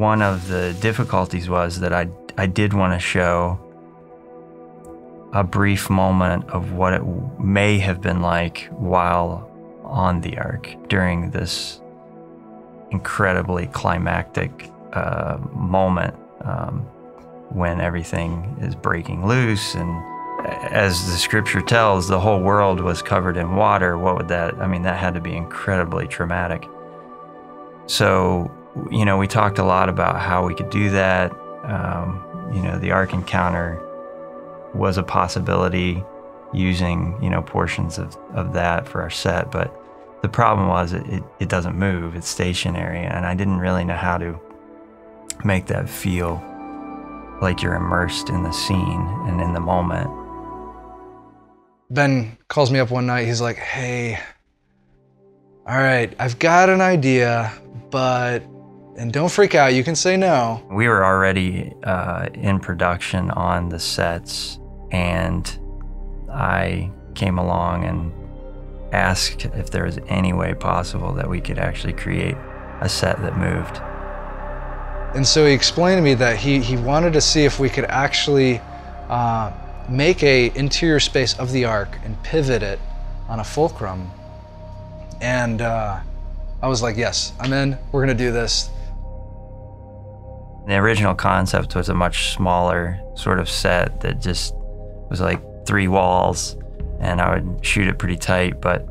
one of the difficulties was that I did want to show a brief moment of what it may have been like while on the Ark during this incredibly climactic moment when everything is breaking loose. And as the scripture tells, the whole world was covered in water. What would that, I mean, that had to be incredibly traumatic. So, you know, we talked a lot about how we could do that. You know, the Ark encounter was a possibility using, you know, portions of that for our set. But the problem was it doesn't move, it's stationary. And I didn't really know how to make that feel like you're immersed in the scene and in the moment. Ben calls me up one night, he's like, hey, all right, I've got an idea, but, and don't freak out, you can say no. We were already in production on the sets, and I came along and asked if there was any way possible that we could actually create a set that moved. And so he explained to me that he wanted to see if we could actually make a interior space of the Ark and pivot it on a fulcrum. And I was like, yes, I'm in, we're gonna do this. The original concept was a much smaller sort of set that just was like 3 walls, and I would shoot it pretty tight, but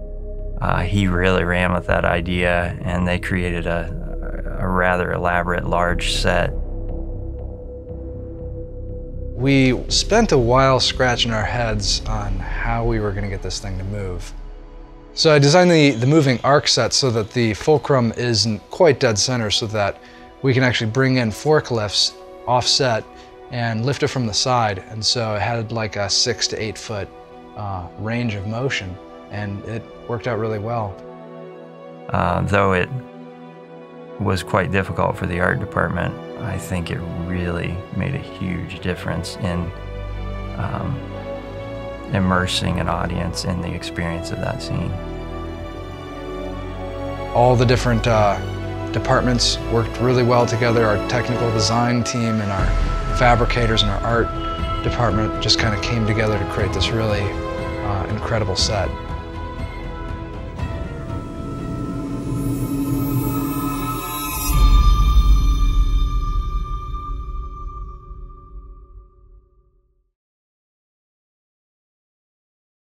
he really ran with that idea, and they created a rather elaborate large set. We spent a while scratching our heads on how we were gonna get this thing to move. So I designed the moving Ark set so that the fulcrum isn't quite dead center, so that we can actually bring in forklifts offset and lift it from the side. And so it had like a 6 to 8 foot range of motion, and it worked out really well. Though it was quite difficult for the art department, I think it really made a huge difference in immersing an audience in the experience of that scene. All the different departments worked really well together. Our technical design team and our fabricators and our art department just kind of came together to create this really incredible set.